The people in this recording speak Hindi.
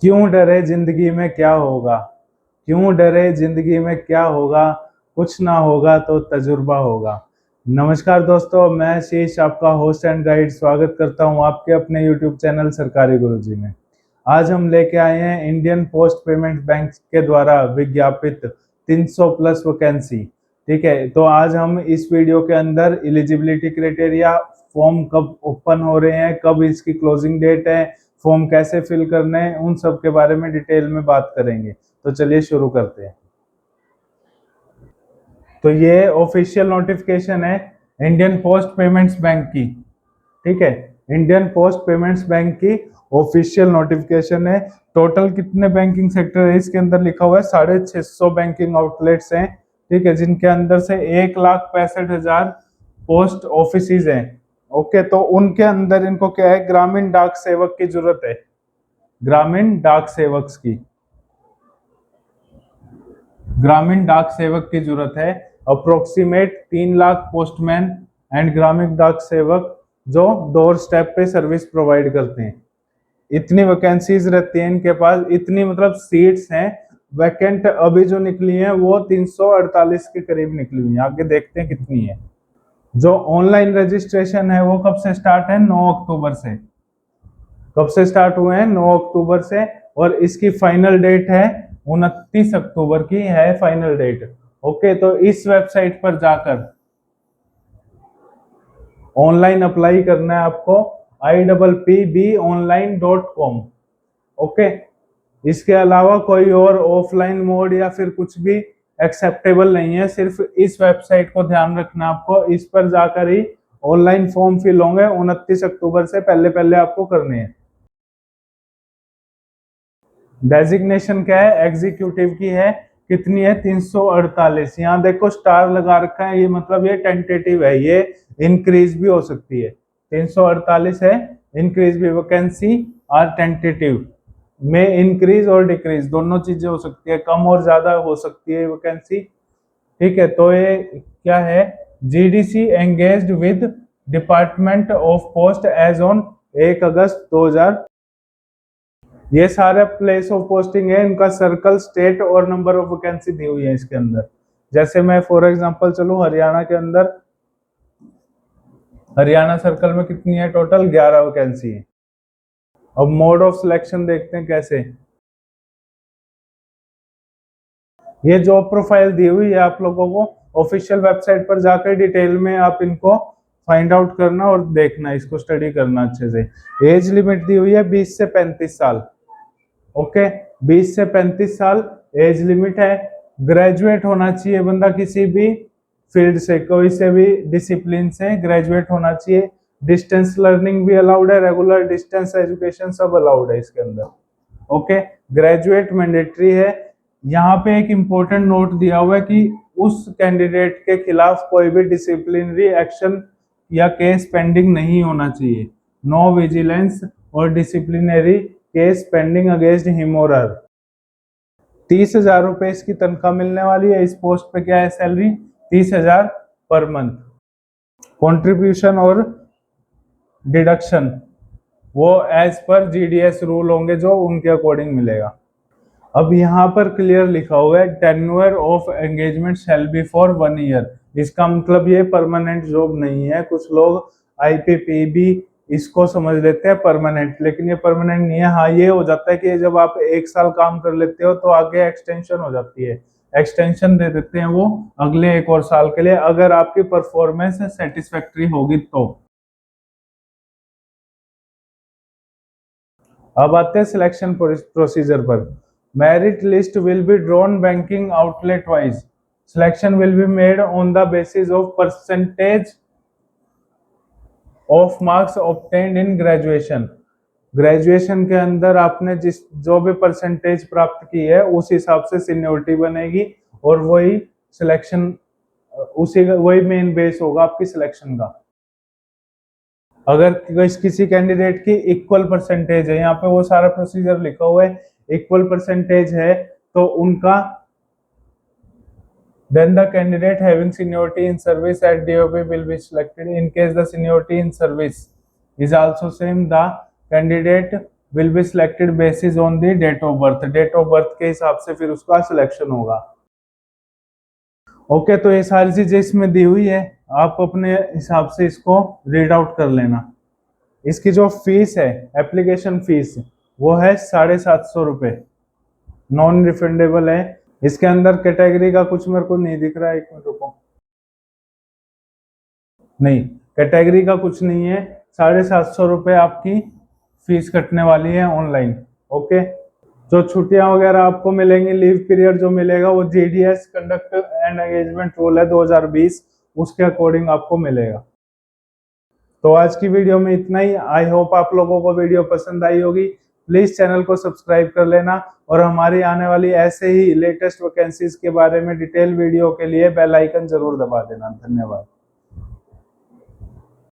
क्यों डरे जिंदगी में क्या होगा। क्यों डरे जिंदगी में क्या होगा। कुछ ना होगा तो तजुर्बा होगा। नमस्कार दोस्तों, मैं शीश आपका होस्ट एंड गाइड स्वागत करता हूं आपके अपने यूट्यूब चैनल सरकारी गुरुजी में। आज हम लेके आए हैं इंडियन पोस्ट पेमेंट बैंक के द्वारा विज्ञापित 300 प्लस वैकेंसी। ठीक है, तो आज हम इस वीडियो के अंदर एलिजिबिलिटी क्राइटेरिया, फॉर्म कब ओपन हो रहे हैं, कब इसकी क्लोजिंग डेट है, फॉर्म कैसे फिल करने हैं, उन सब के बारे में डिटेल में बात करेंगे। तो चलिए शुरू करते हैं। तो ये ऑफिशियल नोटिफिकेशन है इंडियन पोस्ट पेमेंट्स बैंक की। ठीक है, इंडियन पोस्ट पेमेंट्स बैंक की ऑफिशियल नोटिफिकेशन है। टोटल कितने बैंकिंग सेक्टर है इसके अंदर लिखा हुआ है, 650 बैंकिंग आउटलेट्स हैं। ठीक है, जिनके अंदर से 1,65,000 पोस्ट ऑफिस हैं। ओके, तो उनके अंदर इनको क्या है, ग्रामीण डाक सेवक की जरूरत है। ग्रामीण डाक सेवक की ग्रामीण डाक सेवक की जरूरत है। अप्रोक्सीमेट 3 लाख पोस्टमैन एंड ग्रामीण डाक सेवक जो डोर स्टेप पे सर्विस प्रोवाइड करते हैं। इतनी वैकेंसीज रहती हैं इनके पास, इतनी मतलब सीट्स हैं। वैकेंट अभी जो निकली हैं वो 348 के करीब निकली हुई है। आगे देखते हैं कितनी है। जो ऑनलाइन रजिस्ट्रेशन है वो कब से स्टार्ट है, 9 अक्टूबर से। कब से स्टार्ट हुए हैं, 9 अक्टूबर से। और इसकी फाइनल डेट है 29 अक्टूबर की है फाइनल डेट। ओके, तो इस वेबसाइट पर जाकर ऑनलाइन अप्लाई करना है आपको, IPPBonline.com। ओके, इसके अलावा कोई और ऑफलाइन मोड या फिर कुछ भी एक्सेप्टेबल नहीं है। सिर्फ इस वेबसाइट को ध्यान रखना, आपको इस पर जाकर ही ऑनलाइन फॉर्म फिल होंगे। 29 अक्टूबर से पहले पहले आपको करने हैं। डेजिग्नेशन क्या है, एग्जीक्यूटिव की है। कितनी है, 348। यहाँ देखो स्टार लगा रखा है, ये मतलब ये टेंटेटिव है, ये इंक्रीज भी हो सकती है। 348 है, इंक्रीज भी। वैकेंसी आर टेंटेटिव, में इंक्रीज और डिक्रीज दोनों चीजें हो सकती है, कम और ज्यादा हो सकती है वैकेंसी। ठीक है, तो ये क्या है, GDC engaged with department of post as on 1 August 2000। ये सारे प्लेस ऑफ पोस्टिंग है, इनका सर्कल, स्टेट और नंबर ऑफ वैकेंसी दी हुई है इसके अंदर। जैसे मैं फॉर एग्जांपल चलूं हरियाणा के अंदर, हरियाणा सर्कल में कितनी है, टोटल 11 वैकेंसी है। अब मोड ऑफ सिलेक्शन देखते हैं कैसे। ये जॉब प्रोफाइल दी हुई है आप लोगों को, ऑफिशियल वेबसाइट पर जाकर डिटेल में आप इनको फाइंड आउट करना और देखना, इसको स्टडी करना अच्छे से। एज लिमिट दी हुई है 20 से 35 साल। ओके, 20 से 35 साल एज लिमिट है। ग्रेजुएट होना चाहिए बंदा, किसी भी फील्ड से, कोई से भी डिसिप्लिन से ग्रेजुएट होना चाहिए। डिस्टेंस लर्निंग भी अलाउड है, रेगुलर डिस्टेंस एजुकेशन सब अलाउड है इसके अंदर। ओके, ग्रेजुएट मैंडेटरी है। यहाँ पे एक इम्पोर्टेंट नोट दिया हुआ है कि उस कैंडिडेट के खिलाफ कोई भी डिसिप्लिनरी एक्शन या केस पेंडिंग नहीं होना चाहिए। नो विजिलेंस और disciplinary case pending against him और हर। 30,000 रुपए इसकी तनख्वाह मिलने वाली है। इस पोस्ट पे क्या है, सैलरी 30,000 पर मंथ। कंट्रीब्यूशन और डिडक्शन वो एज पर जीडीएस रूल होंगे, जो उनके अकॉर्डिंग मिलेगा। अब यहाँ पर क्लियर लिखा हुआ है, tenure of engagement shall be for 1 year. इसका मतलब ये परमानेंट जॉब नहीं है। कुछ लोग IPPB इसको समझ लेते हैं परमानेंट, लेकिन ये परमानेंट नहीं है। हाँ, ये हो जाता है कि जब आप 1 साल काम कर लेते हो तो आगे एक्सटेंशन हो जाती है, एक्सटेंशन दे देते हैं वो अगले 1 और साल के लिए, अगर आपकी परफॉर्मेंस सेटिस्फैक्ट्री होगी तो। अब आते हैं सिलेक्शन प्रोसीजर पर। Merit list will be drawn banking outlet wise. Selection will be made on the basis of percentage of marks obtained in graduation. Graduation के अंदर आपने जो भी परसेंटेज प्राप्त की है उस हिसाब से सीनियोरिटी बनेगी, और वही सिलेक्शन, वही मेन बेस होगा आपकी सिलेक्शन का। अगर किसी कैंडिडेट की इक्वल परसेंटेज है, यहाँ पे वो सारा प्रोसीजर लिखा हुआ है, इक्वल परसेंटेज है तो उनका, then the candidate having seniority in service at DOP will be selected. In case the seniority in service is also same, the candidate will be selected basis on the date of birth, date of birth के हिसाब से फिर उसका सिलेक्शन होगा। ओके, तो ये सारी चीजें इसमें दी हुई है, आप अपने हिसाब से इसको रीड आउट कर लेना। इसकी जो फीस है, एप्लीकेशन फीस, वो है 750 रुपये, नॉन रिफंडेबल है। इसके अंदर कैटेगरी का कुछ मेरे को नहीं दिख रहा है, एक मिनट रुको, नहीं कैटेगरी का कुछ नहीं है। 750 रुपये आपकी फीस कटने वाली है ऑनलाइन। ओके, जो छुट्टियां वगैरह आपको मिलेंगी, लीव पीरियड जो मिलेगा वो GDS conduct and engagement rule है 2020, उसके अकॉर्डिंग आपको मिलेगा। तो आज की वीडियो में इतना ही। आई होप आप लोगों को वीडियो पसंद आई होगी। प्लीज चैनल को सब्सक्राइब कर लेना और हमारी आने वाली ऐसे ही लेटेस्ट वैकेंसीज के बारे में डिटेल वीडियो के लिए बेल आइकन जरूर दबा देना। धन्यवाद।